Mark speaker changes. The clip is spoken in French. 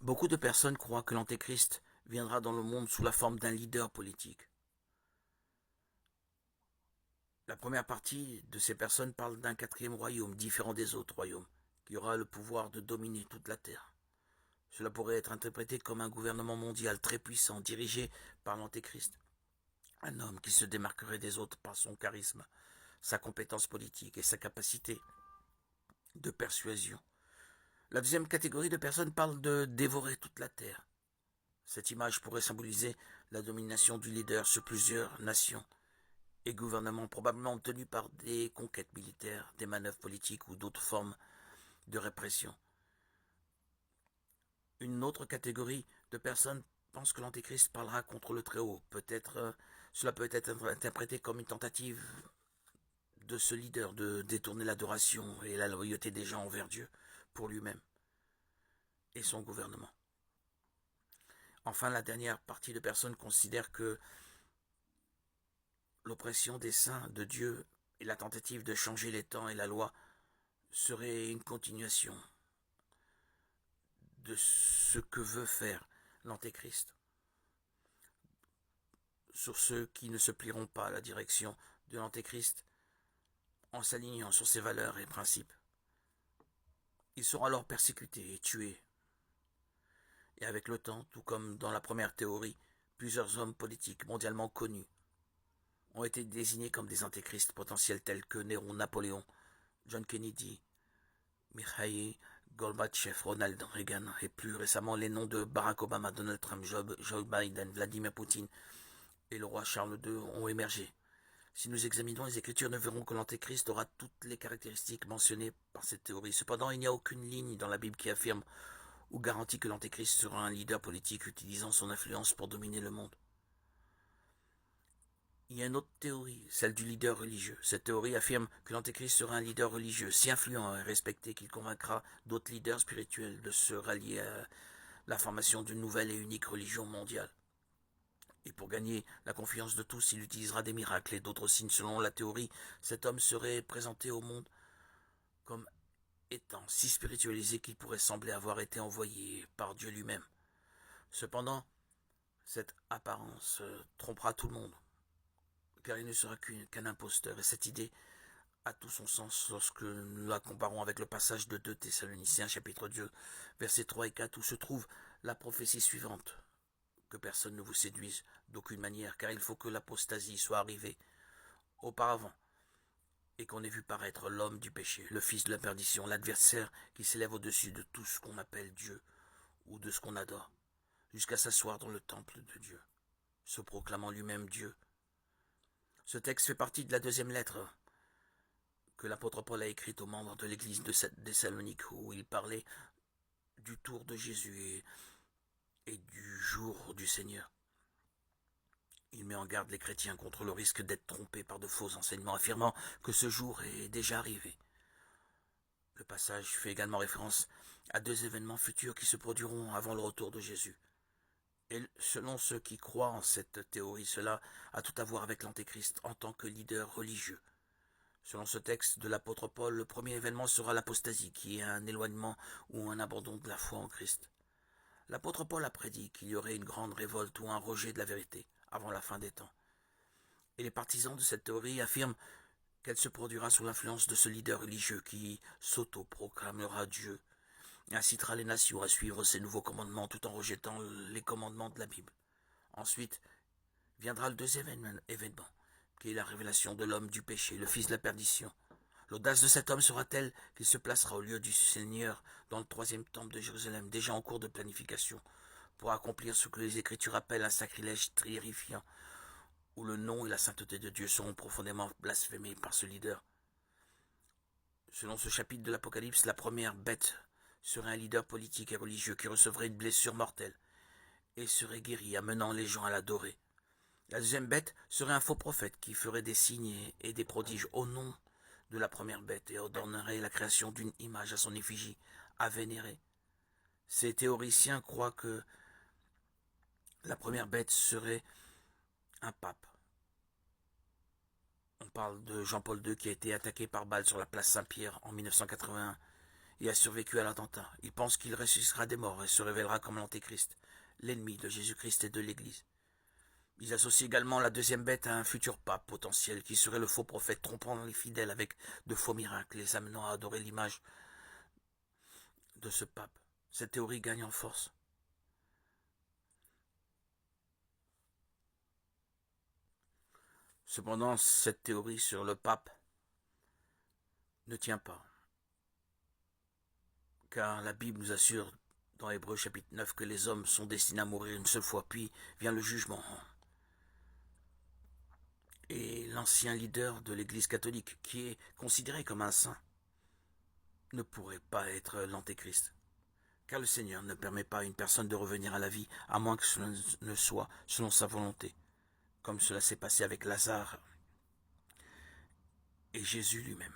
Speaker 1: Beaucoup de personnes croient que l'Antéchrist viendra dans le monde sous la forme d'un leader politique. La première partie de ces personnes parle d'un quatrième royaume, différent des autres royaumes, qui aura le pouvoir de dominer toute la terre. Cela pourrait être interprété comme un gouvernement mondial très puissant, dirigé par l'Antéchrist. Un homme qui se démarquerait des autres par son charisme, sa compétence politique et sa capacité de persuasion. La deuxième catégorie de personnes parle de dévorer toute la terre. Cette image pourrait symboliser la domination du leader sur plusieurs nations et gouvernements, probablement obtenus par des conquêtes militaires, des manœuvres politiques ou d'autres formes de répression. Une autre catégorie de personnes pense que l'Antéchrist parlera contre le Très-Haut. Cela peut être interprété comme une tentative de ce leader de détourner l'adoration et la loyauté des gens envers Dieu pour lui-même et son gouvernement. Enfin, la dernière partie de personnes considère que l'oppression des saints de Dieu et la tentative de changer les temps et la loi serait une continuation de ce que veut faire l'Antéchrist sur ceux qui ne se plieront pas à la direction de l'Antéchrist en s'alignant sur ses valeurs et principes. Ils seront alors persécutés et tués. Et avec le temps, tout comme dans la première théorie, plusieurs hommes politiques mondialement connus ont été désignés comme des antéchrists potentiels tels que Néron, Napoléon, John Kennedy, Mikhail Gorbatchev, Ronald Reagan et plus récemment les noms de Barack Obama, Donald Trump, Joe Biden, Vladimir Poutine et le roi Charles II ont émergé. Si nous examinons les Écritures, nous verrons que l'Antéchrist aura toutes les caractéristiques mentionnées par cette théorie. Cependant, il n'y a aucune ligne dans la Bible qui affirme ou garantit que l'Antéchrist sera un leader politique utilisant son influence pour dominer le monde. Il y a une autre théorie, celle du leader religieux. Cette théorie affirme que l'Antéchrist sera un leader religieux si influent et respecté qu'il convaincra d'autres leaders spirituels de se rallier à la formation d'une nouvelle et unique religion mondiale. Et pour gagner la confiance de tous, il utilisera des miracles et d'autres signes. Selon la théorie, cet homme serait présenté au monde comme étant si spiritualisé qu'il pourrait sembler avoir été envoyé par Dieu lui-même. Cependant, cette apparence trompera tout le monde, car il ne sera qu'un imposteur, et cette idée a tout son sens lorsque nous la comparons avec le passage de 2 Thessaloniciens chapitre 2, versets 3 et 4, où se trouve la prophétie suivante. Que personne ne vous séduise d'aucune manière, car il faut que l'apostasie soit arrivée auparavant, et qu'on ait vu paraître l'homme du péché, le fils de la perdition, l'adversaire qui s'élève au-dessus de tout ce qu'on appelle Dieu ou de ce qu'on adore, jusqu'à s'asseoir dans le temple de Dieu, se proclamant lui-même Dieu. Ce texte fait partie de la deuxième lettre que l'apôtre Paul a écrite aux membres de l'église de Thessalonique, où il parlait du tour de Jésus et du jour du Seigneur. Il met en garde les chrétiens contre le risque d'être trompés par de faux enseignements affirmant que ce jour est déjà arrivé. Le passage fait également référence à 2 événements futurs qui se produiront avant le retour de Jésus. Et selon ceux qui croient en cette théorie, cela a tout à voir avec l'Antéchrist en tant que leader religieux. Selon ce texte de l'apôtre Paul, le premier événement sera l'apostasie, qui est un éloignement ou un abandon de la foi en Christ. L'apôtre Paul a prédit qu'il y aurait une grande révolte ou un rejet de la vérité avant la fin des temps. Et les partisans de cette théorie affirment qu'elle se produira sous l'influence de ce leader religieux qui s'auto-proclamera Dieu et incitera les nations à suivre ses nouveaux commandements tout en rejetant les commandements de la Bible. Ensuite viendra le deuxième événement, qui est la révélation de l'homme du péché, le fils de la perdition. L'audace de cet homme sera telle qu'il se placera au lieu du Seigneur dans le 3e temple de Jérusalem, déjà en cours de planification, pour accomplir ce que les Écritures appellent un sacrilège terrifiant, où le nom et la sainteté de Dieu seront profondément blasphémés par ce leader. Selon ce chapitre de l'Apocalypse, la première bête serait un leader politique et religieux qui recevrait une blessure mortelle et serait guéri, amenant les gens à l'adorer. La deuxième bête serait un faux prophète qui ferait des signes et des prodiges au nom de la première bête et ordonnerait la création d'une image à son effigie, à vénérer. Ces théoriciens croient que la première bête serait un pape. On parle de Jean-Paul II qui a été attaqué par balle sur la place Saint-Pierre en 1981 et a survécu à l'attentat. Il pense qu'il ressuscitera des morts et se révélera comme l'Antéchrist, l'ennemi de Jésus-Christ et de l'Église. Ils associent également la deuxième bête à un futur pape potentiel qui serait le faux prophète trompant les fidèles avec de faux miracles, les amenant à adorer l'image de ce pape. Cette théorie gagne en force. Cependant, cette théorie sur le pape ne tient pas, car la Bible nous assure dans Hébreux chapitre 9 que les hommes sont destinés à mourir une seule fois, puis vient le jugement. Et l'ancien leader de l'Église catholique, qui est considéré comme un saint, ne pourrait pas être l'Antéchrist, car le Seigneur ne permet pas à une personne de revenir à la vie, à moins que cela ne soit selon sa volonté, comme cela s'est passé avec Lazare et Jésus lui-même.